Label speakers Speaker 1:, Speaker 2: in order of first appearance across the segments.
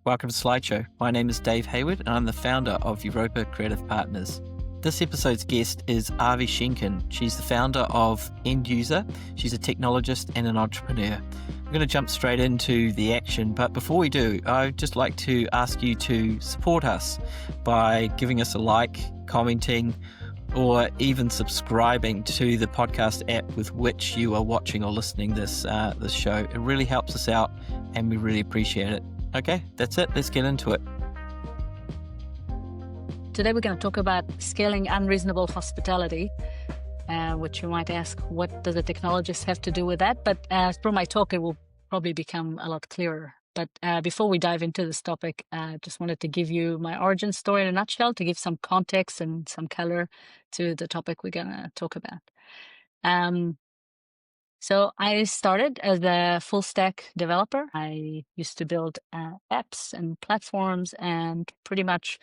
Speaker 1: Welcome to Slideshow. My name is Dave Hayward and I'm the founder of Europa Creative Partners. This episode's guest is Avi Shenkin. She's the founder of End User. She's a technologist and an entrepreneur. We're going to jump straight into the action, but before we do, I'd just like to ask you to support us by giving us a like, commenting, or even subscribing to the podcast app with which you are watching or listening this show. It really helps us out and we really appreciate it. Okay, that's it. Let's get into it.
Speaker 2: Today we're going to talk about scaling unreasonable hospitality, which you might ask, what does a technologist have to do with that? But through my talk, it will probably become a lot clearer. But before we dive into this topic, I just wanted to give you my origin story in a nutshell to give some context and some color to the topic we're going to talk about. So I started as a full stack developer. I used to build apps and platforms, and pretty much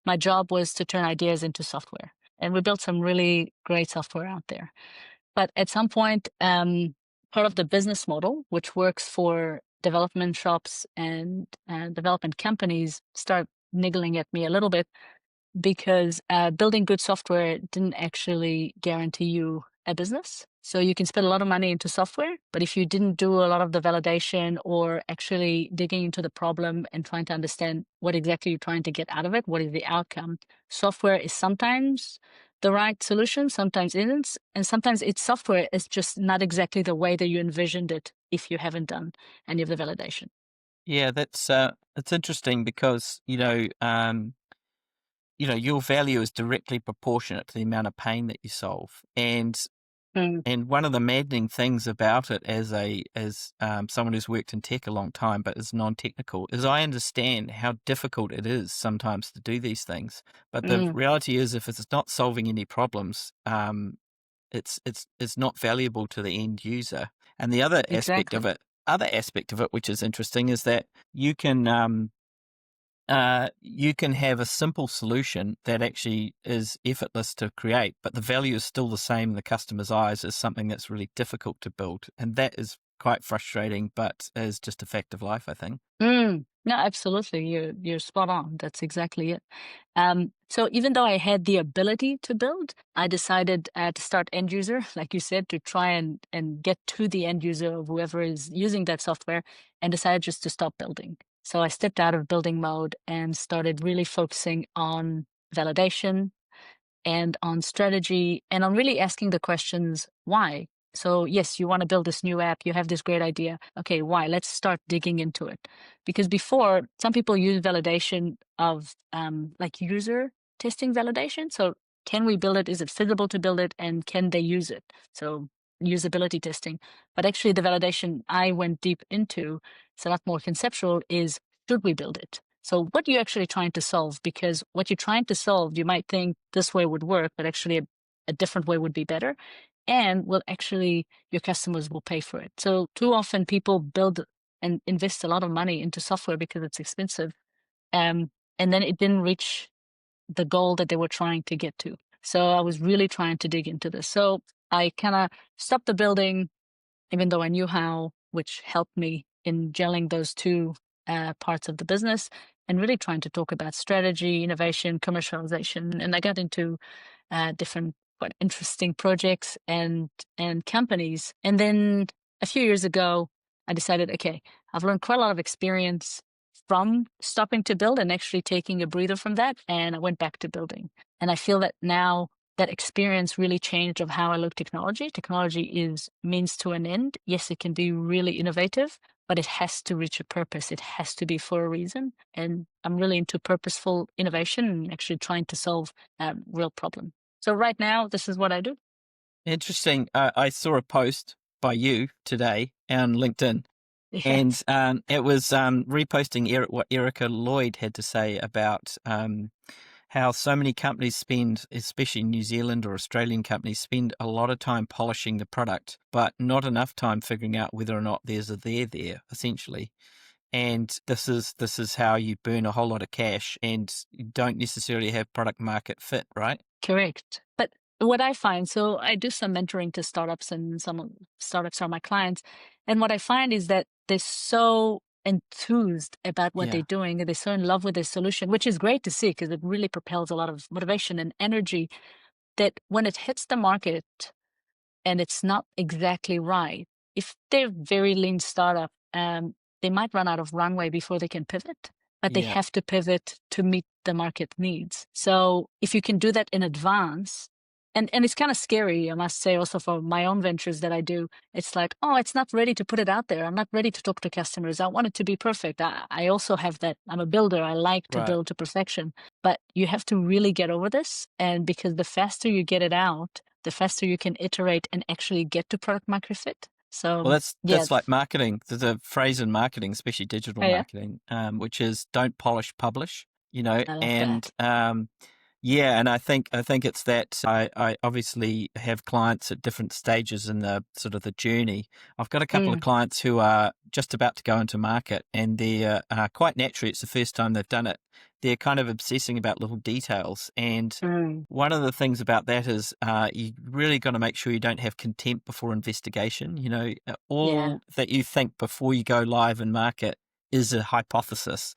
Speaker 2: my job was to turn ideas into software. And we built some really great software out there. But at some point, part of the business model, which works for development shops and development companies, started niggling at me a little bit, because building good software didn't actually guarantee you a business. So you can spend a lot of money into software, but if you didn't do a lot of the validation or actually digging into the problem and trying to understand what exactly you're trying to get out of it, what is the outcome, software is sometimes the right solution, sometimes isn't, and sometimes it's software is just not exactly the way that you envisioned it if you haven't done any of the validation.
Speaker 1: Yeah, that's it's interesting because your value is directly proportionate to the amount of pain that you solve, and one of the maddening things about it, as someone who's worked in tech a long time but is non-technical, is I understand how difficult it is sometimes to do these things. But the reality is, if it's not solving any problems, it's not valuable to the end user. And the other aspect of it, which is interesting, is that you can have a simple solution that actually is effortless to create, but the value is still the same in the customer's eyes as something that's really difficult to build. And that is quite frustrating, but is just a fact of life, I think.
Speaker 2: No, absolutely. You're spot on. That's exactly it. So even though I had the ability to build, I decided to start end user, like you said, to try and get to the end user of whoever is using that software, and decided just to stop building. So I stepped out of building mode and started really focusing on validation and on strategy and on really asking the questions, why? So yes, you want to build this new app, you have this great idea. Okay, why? Let's start digging into it. Because before, some people use validation of like user testing validation. So can we build it? Is it feasible to build it? And can they use it? So usability testing. But actually the validation I went deep into, it's a lot more conceptual, is should we build it? So what are you actually trying to solve? Because what you're trying to solve, you might think this way would work, but actually a different way would be better. And your customers will pay for it. So too often people build and invest a lot of money into software because it's expensive. And then it didn't reach the goal that they were trying to get to. So I was really trying to dig into this. So I kind of stopped the building, even though I knew how, which helped me in gelling those two parts of the business and really trying to talk about strategy, innovation, commercialization. And I got into different quite interesting projects and companies. And then a few years ago, I decided, okay, I've learned quite a lot of experience from stopping to build and actually taking a breather from that. And I went back to building. And I feel that now that experience really changed of how I look technology. Technology is means to an end. Yes, it can be really innovative, but it has to reach a purpose. It has to be for a reason. And I'm really into purposeful innovation and actually trying to solve a real problem. So right now, this is what I do.
Speaker 1: Interesting. I saw a post by you today on LinkedIn.
Speaker 2: Yes.
Speaker 1: And it was reposting what Erica Lloyd had to say about how so many companies spend, especially New Zealand or Australian companies, spend a lot of time polishing the product, but not enough time figuring out whether or not there's a there, essentially. And this is how you burn a whole lot of cash and you don't necessarily have product market fit, right?
Speaker 2: Correct. But what I find, so I do some mentoring to startups, and some startups are my clients. And what I find is that they're so enthused about what
Speaker 1: Yeah.
Speaker 2: they're doing, and they're so in love with their solution, which is great to see because it really propels a lot of motivation and energy, that when it hits the market and it's not exactly right, if they're very lean startup, they might run out of runway before they can pivot, but they
Speaker 1: Yeah.
Speaker 2: have to pivot to meet the market needs. So if you can do that in advance, and it's kind of scary, I must say, also for my own ventures that I do, it's like, oh, it's not ready to put it out there. I'm not ready to talk to customers. I want it to be perfect. I also have that. I'm a builder. I like to
Speaker 1: Right.
Speaker 2: build to perfection, but you have to really get over this. And because the faster you get it out, the faster you can iterate and actually get to product market fit. So
Speaker 1: Well,
Speaker 2: yeah,
Speaker 1: that's like marketing. There's a phrase in marketing, especially digital
Speaker 2: oh, yeah,
Speaker 1: marketing, which is "don't polish, publish." You know,
Speaker 2: I love
Speaker 1: and
Speaker 2: that.
Speaker 1: yeah, and I think it's that I obviously have clients at different stages in the sort of the journey. I've got a couple of
Speaker 2: Mm,
Speaker 1: clients who are just about to go into market, and they're quite naturally, it's the first time they've done it. They're kind of obsessing about little details, and
Speaker 2: mm,
Speaker 1: one of the things about that is you really got to make sure you don't have contempt before investigation. You know,
Speaker 2: yeah.
Speaker 1: all that you think before you go live in market is a hypothesis,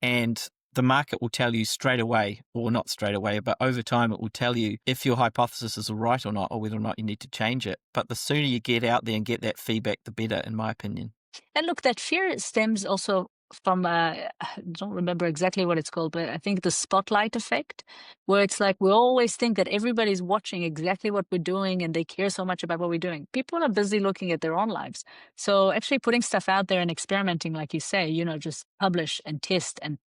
Speaker 1: and the market will tell you straight away, or not straight away, but over time it will tell you if your hypothesis is right or not, or whether or not you need to change it. But the sooner you get out there and get that feedback, the better, in my opinion.
Speaker 2: And look, that fear stems also from, I don't remember exactly what it's called, but I think the spotlight effect, where it's like we always think that everybody's watching exactly what we're doing and they care so much about what we're doing. People are busy looking at their own lives. So actually putting stuff out there and experimenting, like you say, just publish and test and,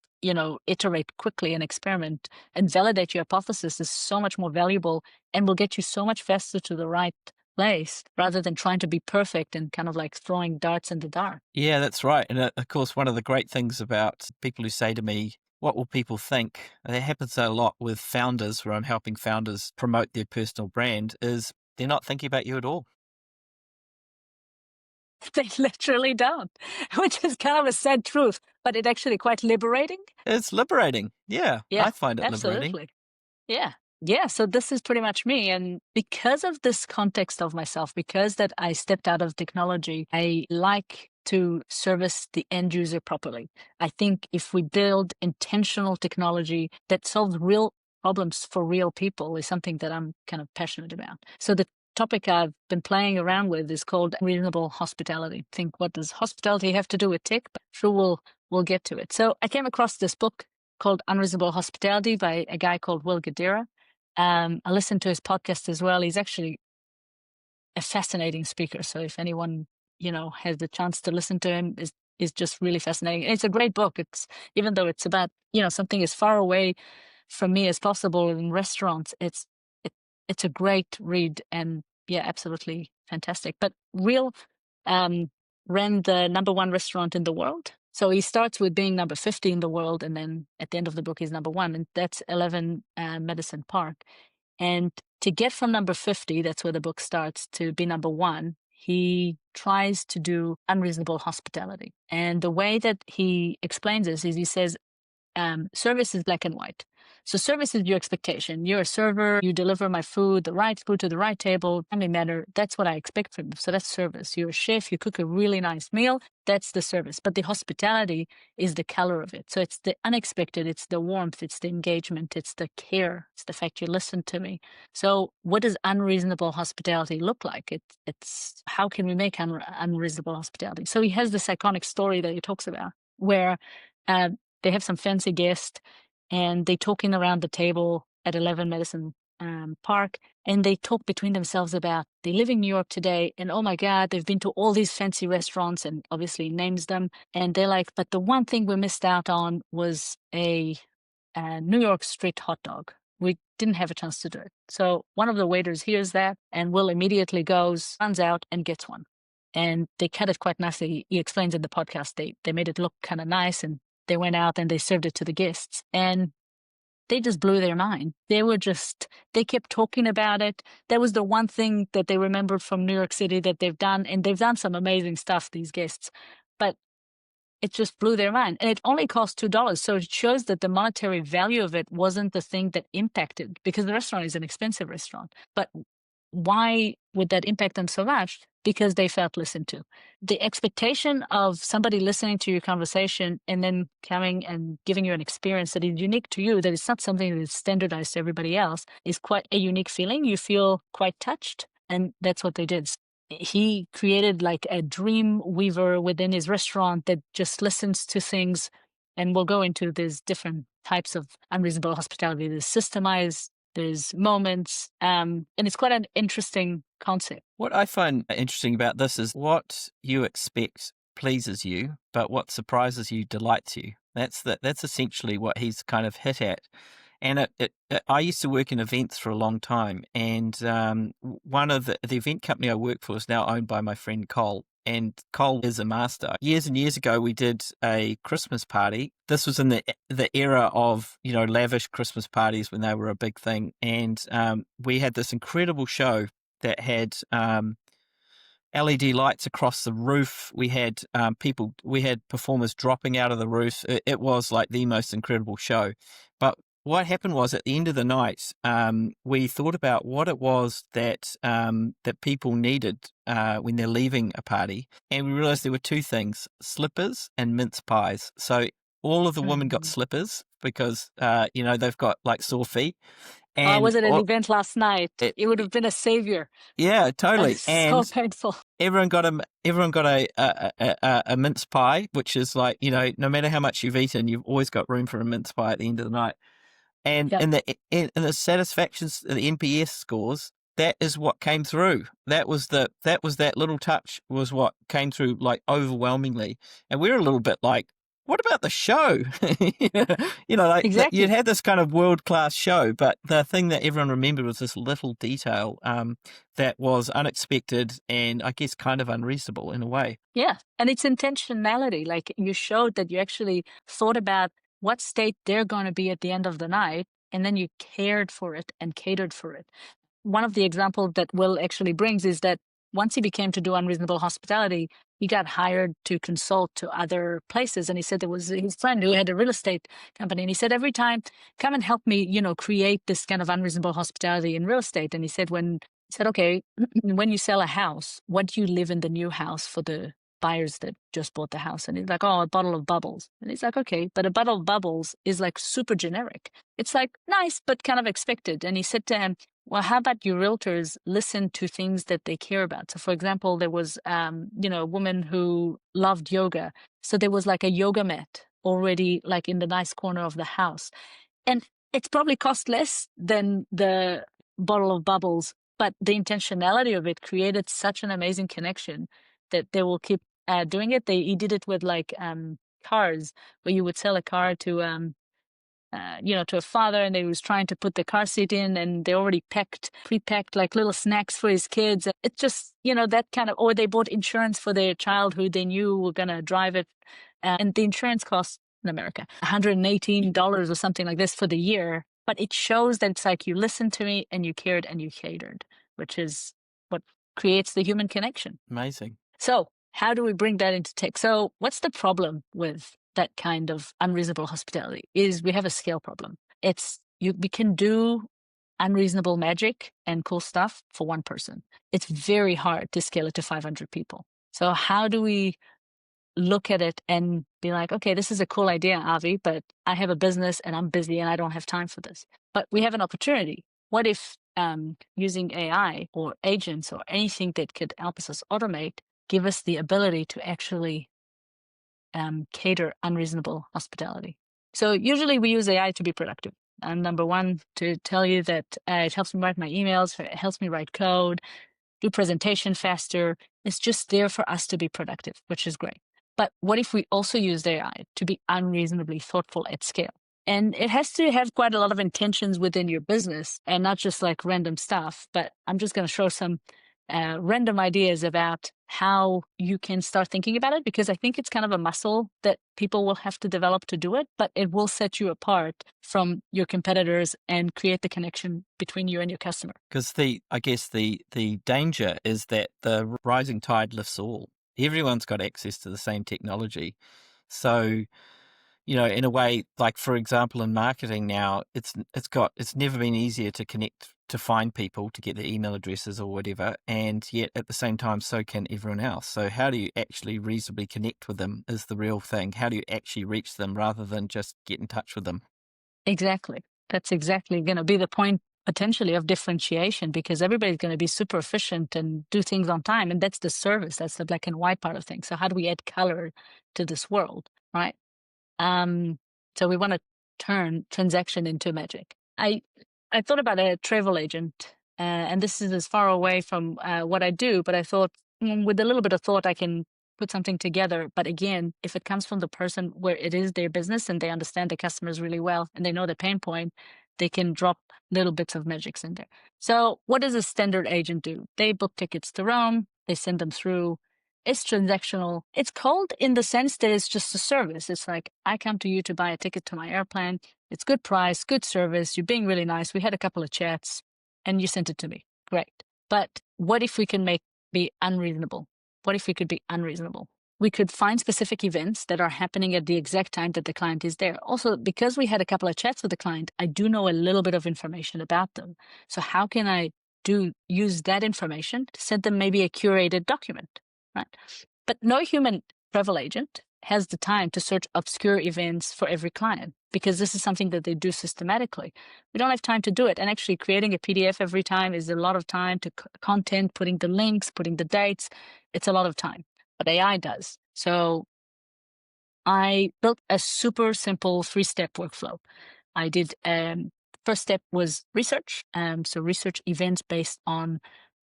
Speaker 2: iterate quickly and experiment and validate your hypothesis is so much more valuable and will get you so much faster to the right place rather than trying to be perfect and kind of like throwing darts in the dark.
Speaker 1: Yeah, that's right. And of course, one of the great things about people who say to me, what will people think? That happens a lot with founders, where I'm helping founders promote their personal brand, is they're not thinking about you at all.
Speaker 2: They literally don't, which is kind of a sad truth, but it's actually quite liberating.
Speaker 1: It's liberating. Yeah,
Speaker 2: Yeah,
Speaker 1: I find it liberating.
Speaker 2: absolutely. Yeah. Yeah. So this is pretty much me. And because of this context of myself, because that I stepped out of technology, I like to service the end user properly. I think if we build intentional technology that solves real problems for real people is something that I'm kind of passionate about. So the topic I've been playing around with is called Unreasonable Hospitality. Think, what does hospitality have to do with tech? But sure, we'll get to it. So I came across this book called Unreasonable Hospitality by a guy called Will Gadira. I listened to his podcast as well. He's actually a fascinating speaker. So if anyone, has the chance to listen to him, is just really fascinating. And it's a great book. It's, even though it's about, something as far away from me as possible in restaurants, it's a great read and yeah, absolutely fantastic. But Will ran the number one restaurant in the world. So he starts with being number 50 in the world, and then at the end of the book, he's number one, and that's 11 Medicine Park. And to get from number 50, that's where the book starts, to be number one, he tries to do unreasonable hospitality. And the way that he explains this is he says, service is black and white. So service is your expectation. You're a server, you deliver my food, the right food to the right table, timely manner. That's what I expect from you. So that's service. You're a chef, you cook a really nice meal. That's the service. But the hospitality is the color of it. So it's the unexpected, it's the warmth, it's the engagement, it's the care, it's the fact you listen to me. So what does unreasonable hospitality look like? It's how can we make unreasonable hospitality? So he has this iconic story that he talks about where uh, they have some fancy guest and they talking around the table at 11 Medicine Park, and they talk between themselves about they live in New York today, and oh my God, they've been to all these fancy restaurants, and obviously names them, and they're like, but the one thing we missed out on was a New York street hot dog. We didn't have a chance to do it. So one of the waiters hears that and Will immediately goes, runs out and gets one. And they cut it quite nicely. He explains in the podcast, they made it look kind of nice, and they went out and they served it to the guests, and they just blew their mind. They kept talking about it. That was the one thing that they remembered from New York City that they've done. And they've done some amazing stuff, these guests, but it just blew their mind. And it only cost $2. So it shows that the monetary value of it wasn't the thing that impacted, because the restaurant is an expensive restaurant. But why would that impact them so much? because they felt listened to. The expectation of somebody listening to your conversation and then coming and giving you an experience that is unique to you, that is not something that is standardized to everybody else, is quite a unique feeling. You feel quite touched, and that's what they did. He created like a dream weaver within his restaurant that just listens to things, and we'll go into these different types of unreasonable hospitality. There's systemized, there's moments, and it's quite an interesting concept.
Speaker 1: What I find interesting about this is what you expect pleases you, but what surprises you delights you. That's essentially what he's kind of hit at. And I used to work in events for a long time, and one of the event company I work for is now owned by my friend Cole. And Cole is a master. Years and years ago, we did a Christmas party. This was in the era of, lavish Christmas parties when they were a big thing. And we had this incredible show that had LED lights across the roof. We had we had performers dropping out of the roof. It was like the most incredible show. But what happened was, at the end of the night, we thought about what it was that people needed when they're leaving a party, and we realized there were two things: slippers and mince pies. So all of the women got slippers because they've got like sore feet.
Speaker 2: And I was at an event last night. It would have been a savior.
Speaker 1: Yeah, totally.
Speaker 2: And so painful.
Speaker 1: Everyone got a mince pie, which is like, no matter how much you've eaten, you've always got room for a mince pie at the end of the night. And in the satisfactions, the NPS scores, that is what came through. That was that little touch was what came through, like, overwhelmingly. And we're a little bit like, what about the show?
Speaker 2: Exactly.
Speaker 1: You'd had this kind of world-class show, but the thing that everyone remembered was this little detail that was unexpected and, I guess, kind of unreasonable in a way.
Speaker 2: Yeah, and it's intentionality. Like, you showed that you actually thought about what state they're going to be at the end of the night, and then you cared for it and catered for it. One of the examples that Will actually brings is that once he became to do unreasonable hospitality, he got hired to consult to other places. And he said there was his friend who had a real estate company. And he said, every time, come and help me, create this kind of unreasonable hospitality in real estate. And he said, okay, when you sell a house, what do you live in the new house for the buyers that just bought the house? And he's like, a bottle of bubbles. And he's like, okay, but a bottle of bubbles is like super generic. It's like nice, but kind of expected. And he said to him, well, how about you realtors listen to things that they care about? So, for example, there was, a woman who loved yoga. So there was like a yoga mat already like in the nice corner of the house. And it's probably cost less than the bottle of bubbles, but the intentionality of it created such an amazing connection that they will keep doing it. He did it with like cars, where you would sell a car to to a father, and they was trying to put the car seat in, and they already pre-packed like little snacks for his kids. It's just, that kind of, or they bought insurance for their child who they knew were going to drive it. And the insurance costs in America $118 or something like this for the year. But it shows that it's like, you listened to me and you cared and you catered, which is what creates the human connection.
Speaker 1: Amazing.
Speaker 2: So how do we bring that into tech? So what's the problem with that kind of unreasonable hospitality? Is we have a scale problem. We can do unreasonable magic and cool stuff for one person. It's very hard to scale it to 500 people. So how do we look at it and be like, okay, this is a cool idea, Avi, but I have a business and I'm busy and I don't have time for this. But we have an opportunity. What if using AI or agents or anything that could help us automate, give us the ability to actually cater unreasonable hospitality? So usually we use AI to be productive. Number one, to tell you that it helps me write my emails, it helps me write code, do presentation faster. It's just there for us to be productive, which is great. But what if we also use AI to be unreasonably thoughtful at scale? And it has to have quite a lot of intentions within your business and not just like random stuff. But I'm just going to show some random ideas about how you can start thinking about it, because I think it's kind of a muscle that people will have to develop to do it, but it will set you apart from your competitors and create the connection between you and your customer.
Speaker 1: Because I guess the danger is that the rising tide lifts all. Everyone's got access to the same technology. So, in a way, like, for example, in marketing now, it's never been easier to connect to find people, to get their email addresses or whatever, and yet at the same time, so can everyone else. So how do you actually reasonably connect with them is the real thing. How do you actually reach them rather than just get in touch with them?
Speaker 2: Exactly. That's exactly going to be the point potentially of differentiation, because everybody's going to be super efficient and do things on time. And that's the service. That's the black and white part of things. So how do we add color to this world, right? So we want to turn transaction into magic. I thought about a travel agent, and this is as far away from what I do, but I thought with a little bit of thought, I can put something together. But again, if it comes from the person where it is their business and they understand the customers really well and they know the pain point, they can drop little bits of magics in there. So what does a standard agent do? They book tickets to Rome, they send them through. It's transactional. It's cold in the sense that it's just a service. It's like, I come to you to buy a ticket to my airplane. It's good price, good service. You're being really nice. We had a couple of chats and you sent it to me. Great. But what if we can be unreasonable? What if we could be unreasonable? We could find specific events that are happening at the exact time that the client is there. Also, because we had a couple of chats with the client, I do know a little bit of information about them. So how can I use that information to send them maybe a curated document? Right. But no human travel agent has the time to search obscure events for every client, because this is something that they do systematically. We don't have time to do it. And actually creating a PDF every time is a lot of time to content, putting the links, putting the dates. It's a lot of time, but AI does. So I built a super simple 3-step workflow. I did, first step was research. So research events based on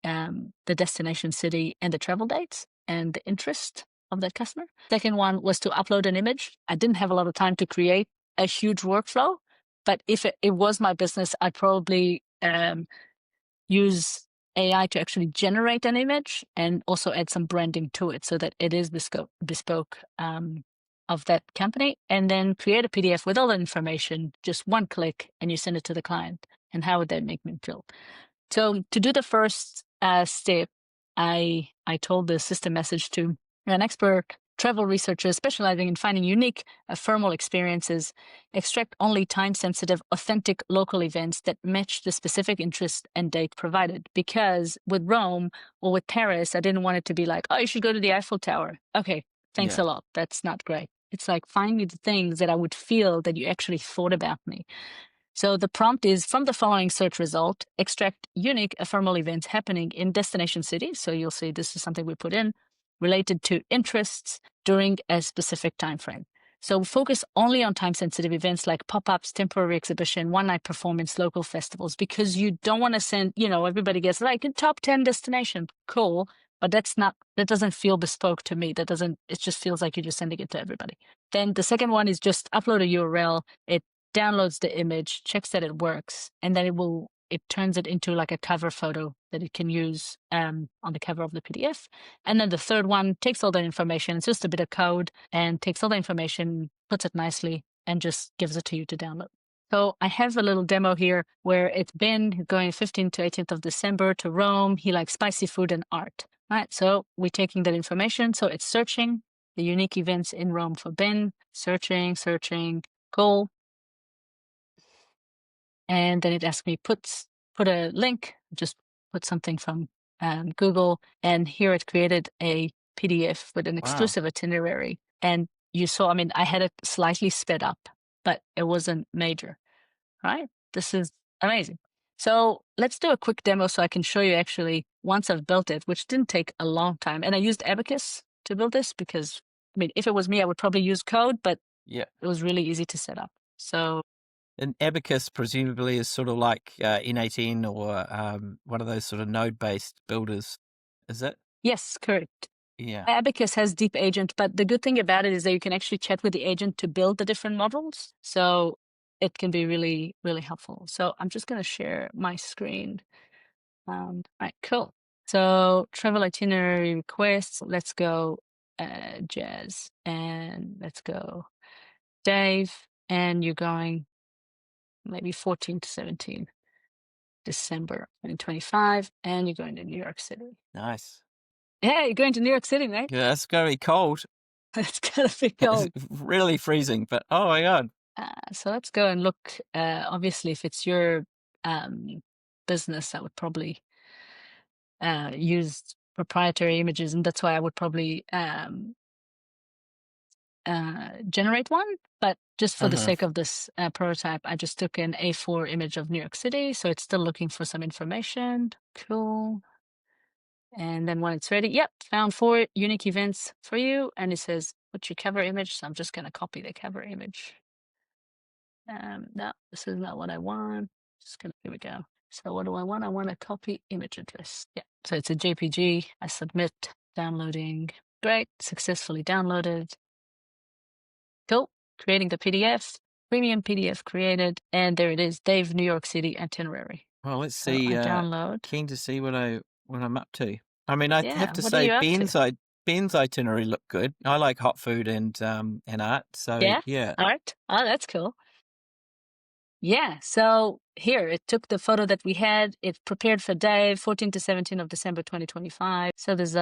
Speaker 2: the destination city and the travel dates and the interest of that customer. Second one was to upload an image. I didn't have a lot of time to create a huge workflow, but if it was my business, I'd probably use AI to actually generate an image and also add some branding to it so that it is bespoke of that company, and then create a PDF with all the information, just one click, and you send it to the client. And how would that make me feel? So to do the first step, I told the system message to an expert travel researcher specializing in finding unique thermal experiences, extract only time-sensitive, authentic local events that match the specific interest and date provided. Because with Rome or with Paris, I didn't want it to be like, oh, you should go to the Eiffel Tower. Okay, thanks a lot. That's not great. It's like, find me the things that I would feel that you actually thought about me. So the prompt is, from the following search result, extract unique ephemeral events happening in destination cities. So you'll see this is something we put in, related to interests during a specific time frame. So focus only on time-sensitive events like pop-ups, temporary exhibition, one-night performance, local festivals, because you don't want to send, everybody gets like a top 10 destination. Cool. But that doesn't feel bespoke to me. It just feels like you're just sending it to everybody. Then the second one is just upload a URL. It downloads the image, checks that it works, and then it turns it into like a cover photo that it can use on the cover of the PDF. And then the third one takes all that information. It's just a bit of code and takes all the information, puts it nicely, and just gives it to you to download. So I have a little demo here where it's Ben going 15th to 18th of December to Rome. He likes spicy food and art. Right. So we're taking that information. So it's searching the unique events in Rome for Ben, searching, cool. And then it asks me, put a link, just put something from Google. And here it created a PDF with an exclusive itinerary. And you saw, I had it slightly sped up, but it wasn't major, right? This is amazing. So let's do a quick demo so I can show you actually once I've built it, which didn't take a long time. And I used Abacus to build this because, if it was me, I would probably use code, but it was really easy to set up. So.
Speaker 1: And Abacus presumably is sort of like N18 or one of those sort of node-based builders, is it?
Speaker 2: Yes, correct.
Speaker 1: Yeah.
Speaker 2: Abacus has deep agent, but the good thing about it is that you can actually chat with the agent to build the different models. So it can be really, really helpful. So I'm just going to share my screen. All right, cool. So travel itinerary requests. Let's go Jazz, and let's go Dave, and you're going maybe 14 to 17 December 2025, and you're going to New York City.
Speaker 1: Nice.
Speaker 2: Yeah, you're going to New York City, mate.
Speaker 1: Yeah, it's going to be cold.
Speaker 2: It's going to be cold.
Speaker 1: It's really freezing, but oh my God.
Speaker 2: So let's go and look, obviously, if it's your business, I would probably use proprietary images, and that's why I would probably generate one. But just for the
Speaker 1: Uh-huh.
Speaker 2: sake of this prototype, I just took an A4 image of New York City, so it's still looking for some information. Cool. And then when it's ready, yep, found 4 unique events for you, and it says put your cover image. So I'm just going to copy the cover image. No, this is not what I want. Here we go. So what do I want? I want a copy image address. Yeah. So it's a JPG. I submit, downloading. Great. Successfully downloaded. Cool. Creating the PDF. Premium PDF created. And there it is. Dave, New York City itinerary.
Speaker 1: Well, let's
Speaker 2: So
Speaker 1: see.
Speaker 2: I download.
Speaker 1: Keen to see what I'm up to. I mean, I have
Speaker 2: Yeah.
Speaker 1: to
Speaker 2: What are
Speaker 1: say,
Speaker 2: you up to?
Speaker 1: Ben's itinerary looked good. I like hot food and art. So
Speaker 2: Yeah.
Speaker 1: yeah.
Speaker 2: Art. Oh, that's cool. Yeah, so here it took the photo that we had. It prepared for Dave, 14 to 17 of December 2025. So there's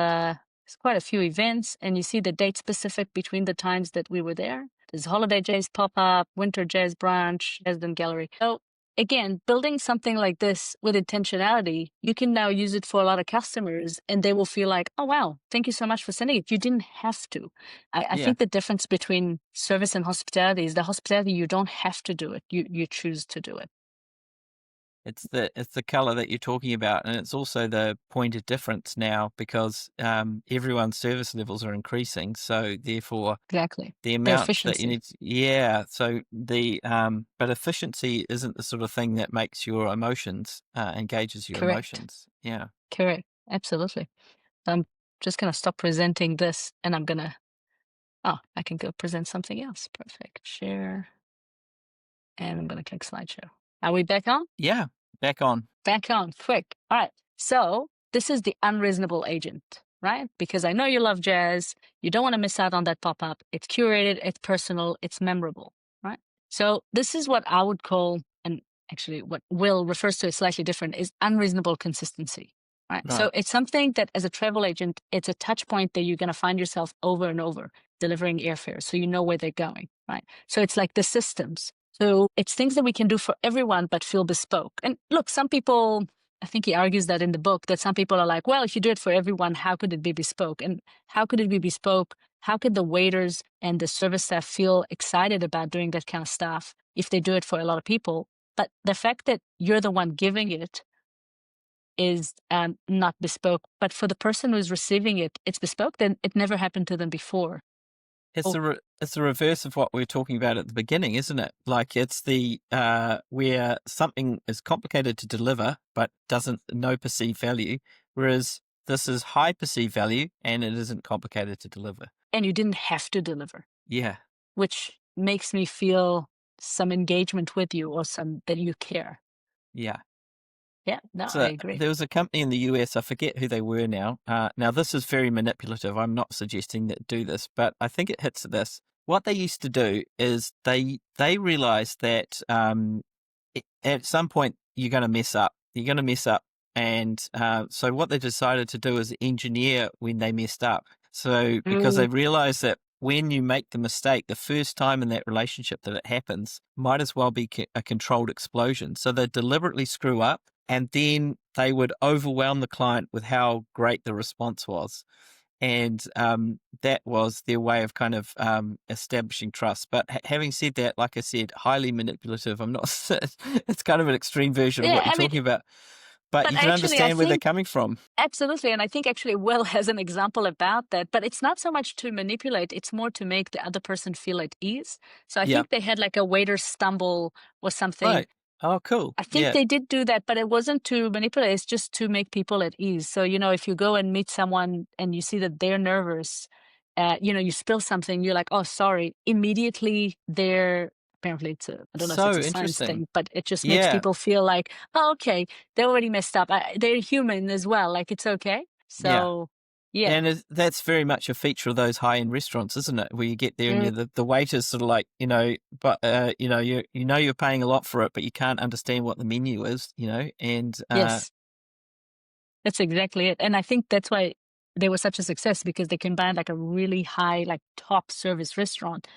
Speaker 2: quite a few events, and you see the date specific between the times that we were there. There's holiday jazz pop up, winter jazz brunch, resident gallery. So again, building something like this with intentionality, you can now use it for a lot of customers, and they will feel like, oh wow, thank you so much for sending it. You didn't have to. I
Speaker 1: Yeah.
Speaker 2: think the difference between service and hospitality is the hospitality, you don't have to do it. You choose to do it.
Speaker 1: It's the color that you're talking about, and it's also the point of difference now because everyone's service levels are increasing. So therefore,
Speaker 2: Exactly.
Speaker 1: the
Speaker 2: The
Speaker 1: amount that you
Speaker 2: efficiency.
Speaker 1: need, so but efficiency isn't the sort of thing that makes your emotions engages your
Speaker 2: Correct.
Speaker 1: emotions. Yeah.
Speaker 2: Correct. Absolutely. I'm just going to stop presenting this, and I can go present something else. Perfect. Share. And I'm going to click slideshow. Are we back on?
Speaker 1: Yeah. Back on.
Speaker 2: Back on, quick. All right. So this is the unreasonable agent, right? Because I know you love jazz. You don't want to miss out on that pop-up. It's curated, it's personal, it's memorable, right? So this is what I would call, and actually what Will refers to is slightly different, is unreasonable consistency, right?
Speaker 1: Right.
Speaker 2: So it's something that as a travel agent, it's a touch point that you're going to find yourself over and over delivering airfares. So you know where they're going, right? So it's like the systems. So it's things that we can do for everyone, but feel bespoke. And look, some people, I think he argues that in the book, that some people are like, well, if you do it for everyone, how could it be bespoke? And how could it be bespoke? How could the waiters and the service staff feel excited about doing that kind of stuff if they do it for a lot of people? But the fact that you're the one giving it is not bespoke. But for the person who's receiving it, it's bespoke. Then it never happened to them before.
Speaker 1: It's the reverse of what we were talking about at the beginning, isn't it? Like it's the where something is complicated to deliver but doesn't no perceived value, whereas this is high perceived value and it isn't complicated to deliver.
Speaker 2: And you didn't have to deliver.
Speaker 1: Yeah.
Speaker 2: Which makes me feel some engagement with you or some that you care.
Speaker 1: Yeah.
Speaker 2: Yeah, no,
Speaker 1: So
Speaker 2: I agree.
Speaker 1: there was a company in the US, I forget who they were now. Now this is very manipulative. I'm not suggesting that do this, but I think it hits this. What they used to do is they realized that at some point you're going to mess up. You're going to mess up, and so what they decided to do is engineer when they messed up. So because they realized that when you make the mistake, the first time in that relationship that it happens might as well be a controlled explosion. So they deliberately screw up, and then they would overwhelm the client with how great the response was. And that was their way of kind of establishing trust. But having said that, like I said, highly manipulative. I'm not, it's kind of an extreme version of what you're talking about. But you can understand where they're coming from.
Speaker 2: Absolutely. And I think actually Will has an example about that, but it's not so much to manipulate, it's more to make the other person feel at ease. So I think they had like a waiter stumble or something.
Speaker 1: Right. Oh, cool.
Speaker 2: I think they did do that, but it wasn't to manipulate. It's just to make people at ease. So, if you go and meet someone and you see that they're nervous, you spill something, you're like, oh, sorry. Immediately apparently I don't know if it's a science thing, but it just makes people feel like, oh, okay, they already messed up. They're human as well. Like, it's okay. So, yeah.
Speaker 1: And that's very much a feature of those high-end restaurants, isn't it? Where you get there and the waiter's sort of like, but you're paying a lot for it, but you can't understand what the menu is, and
Speaker 2: yes, that's exactly it. And I think that's why they were such a success, because they combined like a really high, like top service restaurant.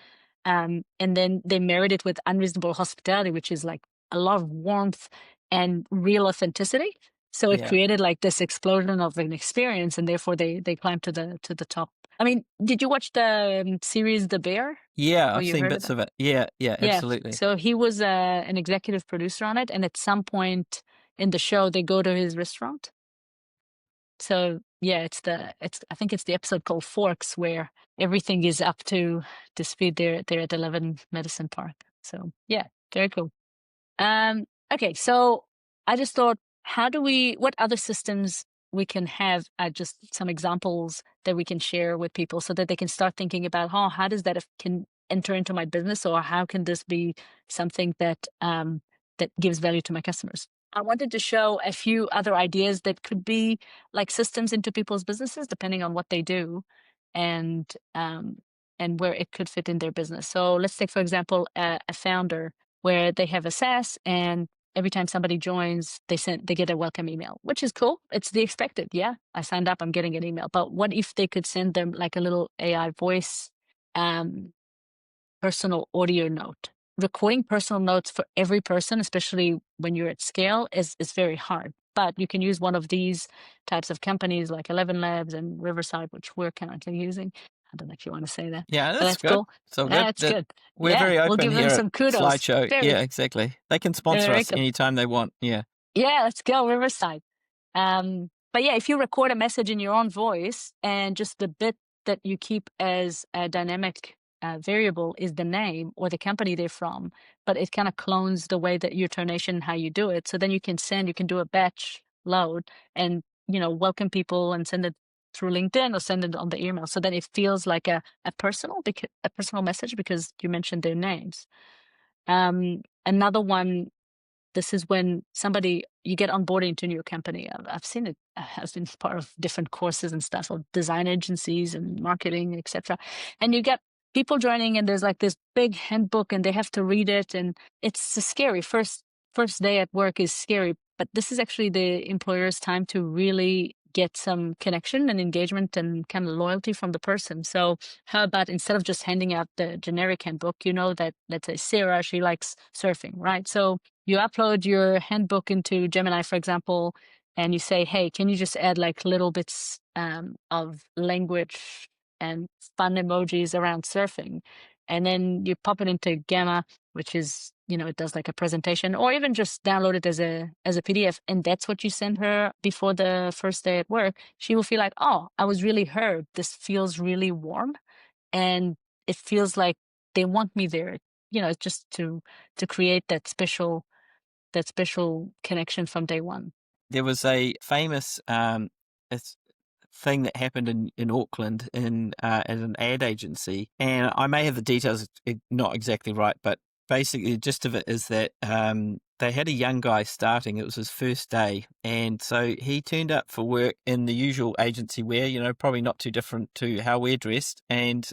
Speaker 2: And then they married it with unreasonable hospitality, which is like a lot of warmth and real authenticity. So it
Speaker 1: Yeah.
Speaker 2: created like this explosion of an experience, and therefore they climbed to the top. I mean, did you watch the series The Bear?
Speaker 1: Yeah,
Speaker 2: Or
Speaker 1: I've
Speaker 2: you
Speaker 1: seen
Speaker 2: heard of
Speaker 1: bits
Speaker 2: it?
Speaker 1: of it. Yeah, yeah,
Speaker 2: Yeah.
Speaker 1: absolutely.
Speaker 2: So he was an executive producer on it, and at some point in the show, they go to his restaurant. So yeah, I think it's the episode called Forks, where everything is up to speed there at 11 Medicine Park. So yeah, very cool. Okay, so I just thought, what other systems we can have, just some examples that we can share with people so that they can start thinking about, oh, how does that can enter into my business, or how can this be something that that gives value to my customers? I wanted to show a few other ideas that could be like systems into people's businesses, depending on what they do, and um, and where it could fit in their business. So let's take, for example, a founder where they have a SaaS, and every time somebody joins, they get a welcome email, which is cool. It's the expected. Yeah, I signed up, I'm getting an email. But what if they could send them like a little AI voice um, personal audio note? Recording personal notes for every person, especially when you're at scale, is very hard. But you can use one of these types of companies like 11 Labs and Riverside, which we're currently using. I don't know if you want to say that,
Speaker 1: Yeah,
Speaker 2: but
Speaker 1: that's
Speaker 2: that's
Speaker 1: good.
Speaker 2: cool.
Speaker 1: So good.
Speaker 2: That's good.
Speaker 1: We're
Speaker 2: Yeah,
Speaker 1: very
Speaker 2: we'll
Speaker 1: open
Speaker 2: give them
Speaker 1: here at
Speaker 2: some kudos.
Speaker 1: Slideshow.
Speaker 2: Very,
Speaker 1: Yeah, exactly. They can sponsor
Speaker 2: very
Speaker 1: us
Speaker 2: cool.
Speaker 1: anytime they want. Yeah.
Speaker 2: Yeah, let's go Riverside. But yeah, if you record a message in your own voice, and just the bit that you keep as a dynamic variable is the name or the company they're from, but it kind of clones the way that your tonation, how you do it. So then you can do a batch load and, welcome people and send it through LinkedIn or send it on the email. So then it feels like a personal message because you mentioned their names. Another one, this is when you get onboarded into a new company. I've seen it. I've been part of different courses and stuff of design agencies and marketing, etc. And you get people joining, and there's like this big handbook, and they have to read it, and it's scary. First day at work is scary, but this is actually the employer's time to really get some connection and engagement and kind of loyalty from the person. So how about, instead of just handing out the generic handbook, that, let's say Sarah, she likes surfing, right? So you upload your handbook into Gemini, for example, and you say, hey, can you just add like little bits of language and fun emojis around surfing? And then you pop it into Gamma, which is, it does like a presentation, or even just download it as a PDF. And that's what you send her before the first day at work. She will feel like, oh, I was really heard. This feels really warm. And it feels like they want me there, just to create that special connection from day one.
Speaker 1: There was a famous thing that happened in Auckland at an ad agency, and I may have the details not exactly right, but basically the gist of it is that they had a young guy starting. It was his first day, and so he turned up for work in the usual agency wear, probably not too different to how we're dressed, and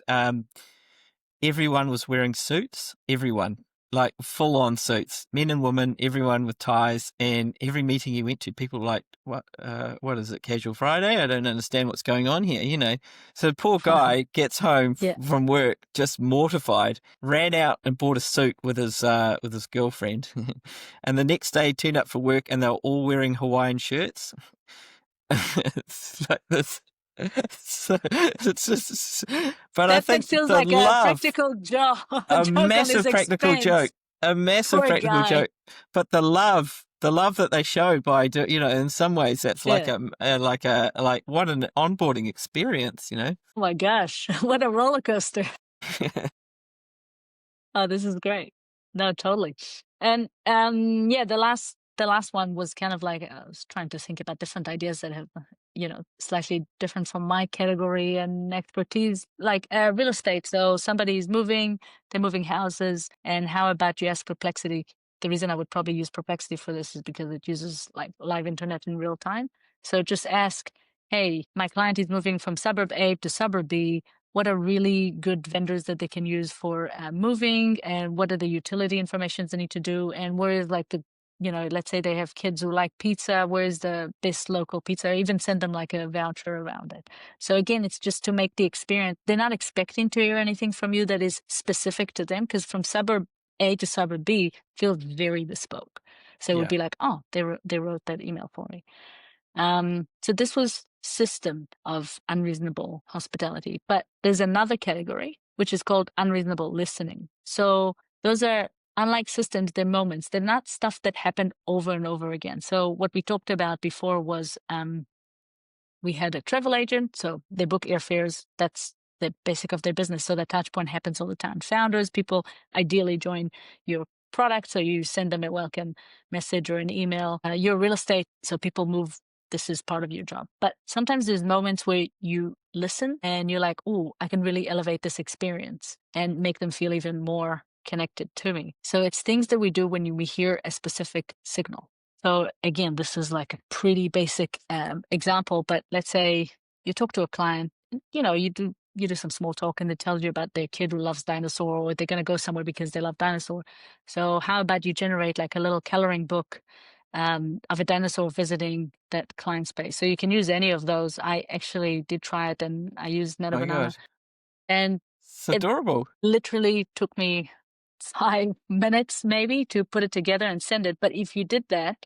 Speaker 1: everyone was wearing suits. Everyone, like full on suits, men and women, everyone with ties. And every meeting he went to, people were like, what is it, Casual Friday? I don't understand what's going on here. So the poor guy gets home
Speaker 2: Yeah.
Speaker 1: from work just mortified, ran out and bought a suit with his girlfriend. And the next day he turned up for work and they were all wearing Hawaiian shirts. It's like this. So, it's just, but I
Speaker 2: That
Speaker 1: think
Speaker 2: feels
Speaker 1: the
Speaker 2: like a
Speaker 1: love,
Speaker 2: practical joke,
Speaker 1: a
Speaker 2: joke on his
Speaker 1: massive practical joke,
Speaker 2: expense.
Speaker 1: a massive
Speaker 2: Poor
Speaker 1: practical
Speaker 2: guy.
Speaker 1: joke, but the love that they show by in some ways that's like
Speaker 2: Yeah.
Speaker 1: like what an onboarding experience.
Speaker 2: Oh my gosh, what a roller coaster. Oh, this is great. No, totally. And yeah, the last one was kind of like, I was trying to think about different ideas that have, slightly different from my category and expertise, like real estate. So somebody's moving, they're moving houses, and how about you ask Perplexity? The reason I would probably use Perplexity for this is because it uses like live internet in real time. So just ask, hey, my client is moving from suburb A to suburb B. What are really good vendors that they can use for moving, and what are the utility informations they need to do, and where is like the, let's say they have kids who like pizza, where's the best local pizza, or even send them like a voucher around it. So again, it's just to make the experience, they're not expecting to hear anything from you that is specific to them, because from suburb A to suburb B feels very bespoke. So it would be like, oh, they wrote that email for me. So this was system of unreasonable hospitality. But there's another category, which is called unreasonable listening. So those are, unlike systems, they're moments. They're not stuff that happen over and over again. So what we talked about before was we had a travel agent, so they book airfares. That's the basic of their business. So that touch point happens all the time. Founders, people ideally join your product, so you send them a welcome message or an email. Your real estate, so people move. This is part of your job. But sometimes there's moments where you listen and you're like, oh, I can really elevate this experience and make them feel even more connected to me. So it's things that we do when we hear a specific signal. So again, this is like a pretty basic example, but let's say you talk to a client, you do some small talk and they tell you about their kid who loves dinosaur, or they're going to go somewhere because they love dinosaur. So how about you generate like a little coloring book of a dinosaur visiting that client space? So you can use any of those. I actually did try it and I used Nana Banana. And
Speaker 1: it's adorable.
Speaker 2: It literally took me 5 minutes maybe to put it together and send it. But if you did that,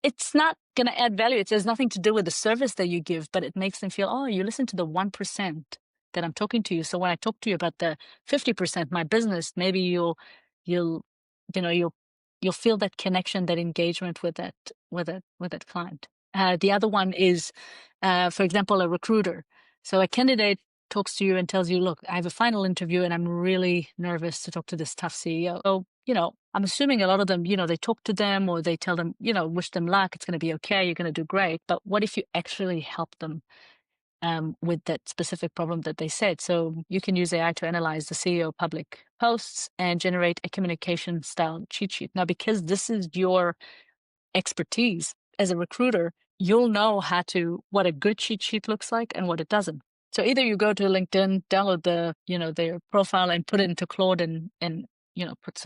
Speaker 2: it's not going to add value. It has nothing to do with the service that you give, but it makes them feel, oh, you listen to the 1% that I'm talking to you. So when I talk to you about the 50%, my business, maybe you'll feel that connection, that engagement with that client. The other one is, for example, a recruiter. So a candidate talks to you and tells you, look, I have a final interview and I'm really nervous to talk to this tough CEO. So, I'm assuming a lot of them, they talk to them or they tell them, wish them luck. It's going to be okay. You're going to do great. But what if you actually help them with that specific problem that they said? So you can use AI to analyze the CEO public posts and generate a communication style cheat sheet. Now, because this is your expertise as a recruiter, you'll know what a good cheat sheet looks like and what it doesn't. So either you go to LinkedIn, download their profile and put it into Claude and put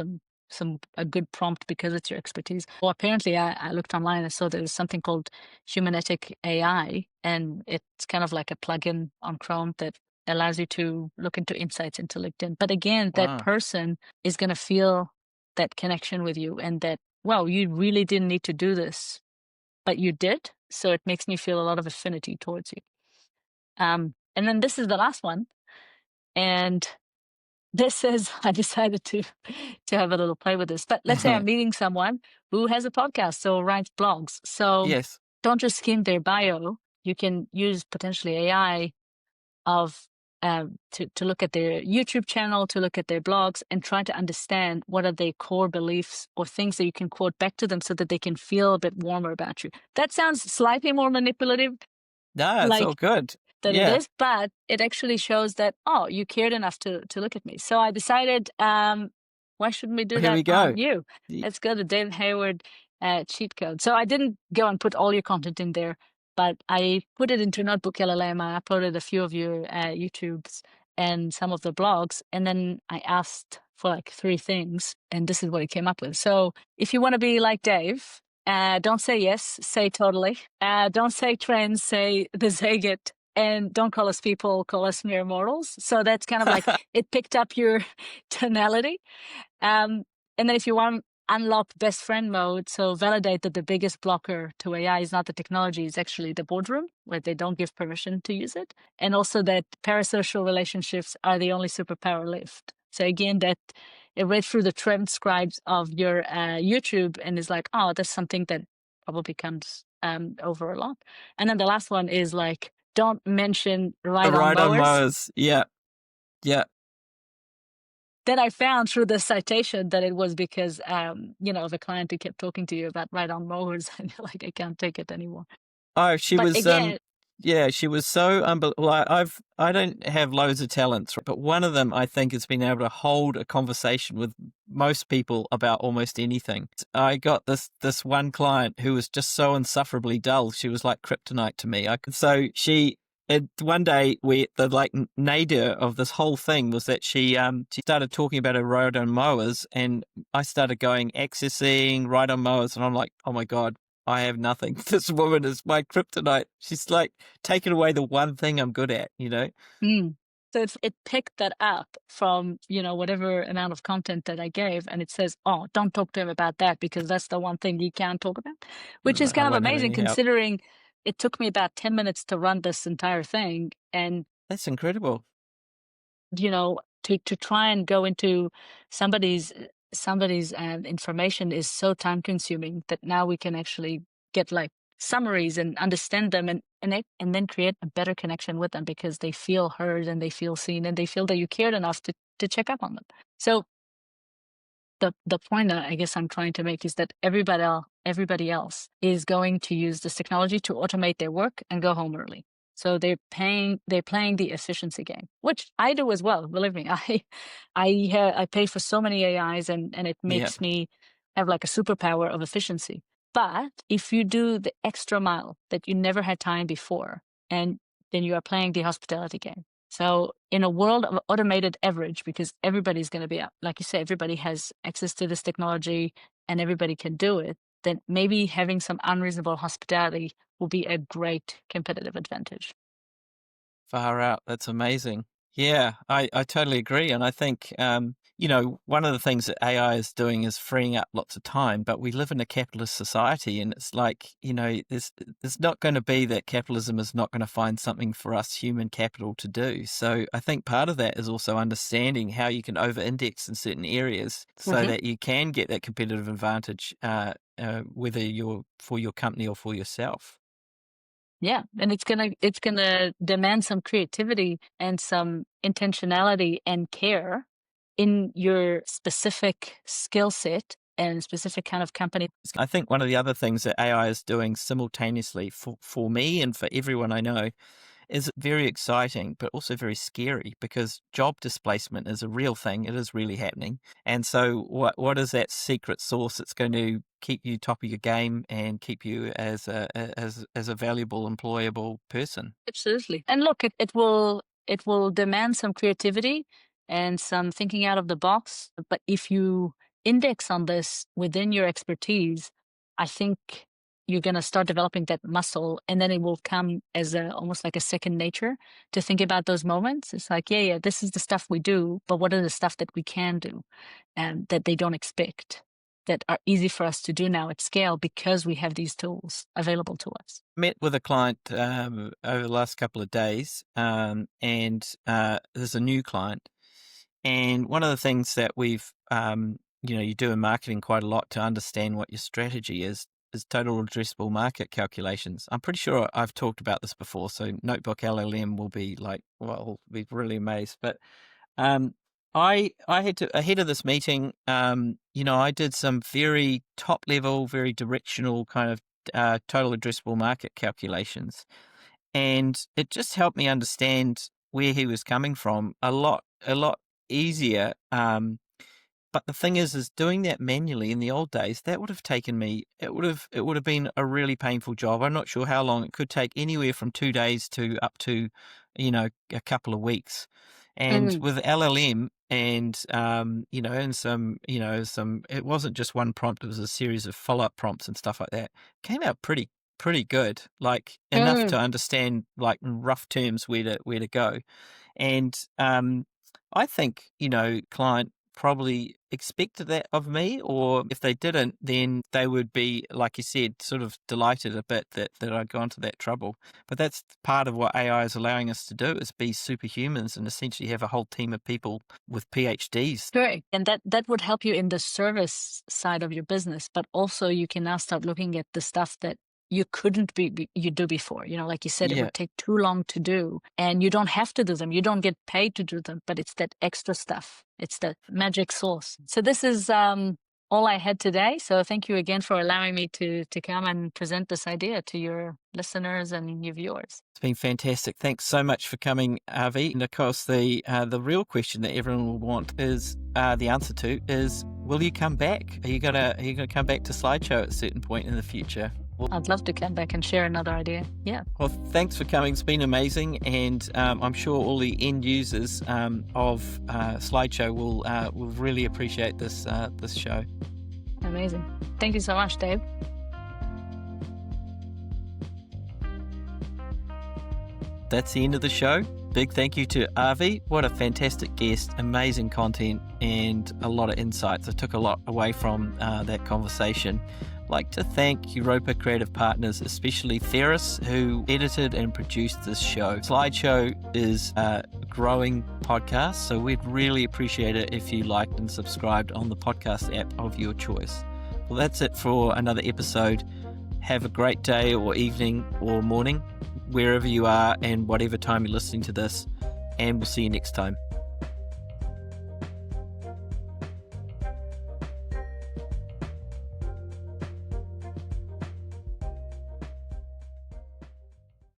Speaker 2: a good prompt because it's your expertise. Well, apparently I looked online and saw there's something called Humanetic AI, and it's kind of like a plugin on Chrome that allows you to look into insights into LinkedIn. But again, that person is going to feel that connection with you and that, wow, you really didn't need to do this, but you did. So it makes me feel a lot of affinity towards you. And then this is the last one. And this is, I decided to have a little play with this. But let's say I'm meeting someone who has a podcast, so writes blogs. So don't just skim their bio. You can use potentially AI to look at their YouTube channel, to look at their blogs and try to understand what are their core beliefs or things that you can quote back to them so that they can feel a bit warmer about you. That sounds slightly more manipulative.
Speaker 1: No, it's all good.
Speaker 2: It is, but it actually shows that, oh, you cared enough to look at me. So I decided, why shouldn't we do that on you? Let's go to Dave Hayward cheat code. So I didn't go and put all your content in there, but I put it into Notebook LLM. I uploaded a few of your YouTubes and some of the blogs, and then I asked for like 3 things, and this is what it came up with. So if you want to be like Dave, don't say yes, say totally. Don't say trends, say the Zagat. And don't call us people, call us mere mortals. So that's kind of like, it picked up your tonality. And then if you want unlock best friend mode, so validate that the biggest blocker to AI is not the technology, it's actually the boardroom, where they don't give permission to use it. And also that parasocial relationships are the only superpower left. So again, that it read through the transcribes of your YouTube and is like, oh, that's something that probably comes over a lot. And then the last one is like, don't mention ride-on mowers.
Speaker 1: Yeah.
Speaker 2: Then I found through the citation that it was because, the client who kept talking to you about ride-on mowers, and you're like, I can't take it anymore.
Speaker 1: Oh, she was so unbelievable. I don't have loads of talents, but one of them I think has been able to hold a conversation with most people about almost anything. I got this one client who was just so insufferably dull. She was like kryptonite to me. One day the nadir of this whole thing was that she started talking about her ride-on mowers, and I started going accessing ride-on mowers, and I'm like, oh my God, I have nothing. This woman is my kryptonite. She's like taken away the one thing I'm good at,
Speaker 2: Mm. So it picked that up from, whatever amount of content that I gave, and it says, oh, don't talk to him about that because that's the one thing you can't talk about, which is
Speaker 1: I
Speaker 2: kind of
Speaker 1: won't have
Speaker 2: amazing
Speaker 1: any help.
Speaker 2: considering it took me about 10 minutes to run this entire thing. And,
Speaker 1: That's incredible.
Speaker 2: to try and go into somebody's information is so time consuming that now we can actually get like summaries and understand them and then create a better connection with them because they feel heard and they feel seen and they feel that you cared enough to check up on them. So the point that I guess I'm trying to make is that everybody else is going to use this technology to automate their work and go home early. So they're playing the efficiency game, which I do as well. Believe me, I pay for so many AIs and it
Speaker 1: Yeah.
Speaker 2: makes me have like a superpower of efficiency. But if you do the extra mile that you never had time before, and then you are playing the hospitality game. So in a world of automated average, because everybody's going to be, like you say, everybody has access to this technology and everybody can do it, then maybe having some unreasonable hospitality will be a great competitive advantage.
Speaker 1: Far out. That's amazing. Yeah, I totally agree. And I think, one of the things that AI is doing is freeing up lots of time, but we live in a capitalist society and it's like, there's not going to be that capitalism is not going to find something for us human capital to do. So I think part of that is also understanding how you can over-index in certain areas so that you can get that competitive advantage, whether you're for your company or for yourself.
Speaker 2: Yeah, and it's gonna demand some creativity and some intentionality and care in your specific skill set and specific kind of company.
Speaker 1: I think one of the other things that AI is doing simultaneously for me and for everyone I know is very exciting, but also very scary because job displacement is a real thing. It is really happening. And so what is that secret sauce that's going to keep you top of your game and keep you as a valuable, employable person?
Speaker 2: Absolutely. And look, it will demand some creativity and some thinking out of the box. But if you index on this within your expertise, I think you're going to start developing that muscle, and then it will come as almost like a second nature to think about those moments. It's like, yeah, this is the stuff we do, but what are the stuff that we can do and that they don't expect, that are easy for us to do now at scale because we have these tools available to us.
Speaker 1: Met with a client over the last couple of days, and there's a new client. And one of the things that we've, you do in marketing quite a lot to understand what your strategy is total addressable market calculations. I'm pretty sure I've talked about this before, so Notebook LLM will be like, well, be really amazed. But I had to, ahead of this meeting, I did some very top level, very directional kind of total addressable market calculations. And it just helped me understand where he was coming from a lot easier. But the thing is doing that manually in the old days, that would have taken me, it would have been a really painful job. I'm not sure how long. It could take anywhere from 2 days to up to, a couple of weeks. And with LLM and, and some, it wasn't just one prompt, it was a series of follow-up prompts and stuff like that. Came out pretty good, like enough to understand, like in rough terms, where to go. And I think, client probably expected that of me, or if they didn't, then they would be, like you said, sort of delighted a bit that I'd gone to that trouble. But that's part of what AI is allowing us to do, is be superhumans and essentially have a whole team of people with PhDs.
Speaker 2: Correct. And that would help you in the service side of your business, but also you can now start looking at the stuff that you couldn't you do before. Like you said, it would take too long to do, and you don't have to do them. You don't get paid to do them, but it's that extra stuff. It's that magic sauce. So this is all I had today. So thank you again for allowing me to come and present this idea to your listeners and your viewers.
Speaker 1: It's been fantastic. Thanks so much for coming, Avi. And of course, the real question that everyone will want is the answer to is, will you come back? Are you gonna come back to Slideshow at a certain point in the future?
Speaker 2: I'd love to come back and share another idea. Yeah.
Speaker 1: Well, thanks for coming. It's been amazing, and I'm sure all the end users of Slideshow will really appreciate this show.
Speaker 2: Amazing. Thank you so much, Dave.
Speaker 1: That's the end of the show. Big thank you to Avi. What a fantastic guest, amazing content and a lot of insights. I took a lot away from that conversation. I'd like to thank Europa Creative Partners, especially Theris, who edited and produced this show. Slideshow is a growing podcast, so we'd really appreciate it if you liked and subscribed on the podcast app of your choice. Well, that's it for another episode. Have a great day or evening or morning, wherever you are and whatever time you're listening to this, and we'll see you next time.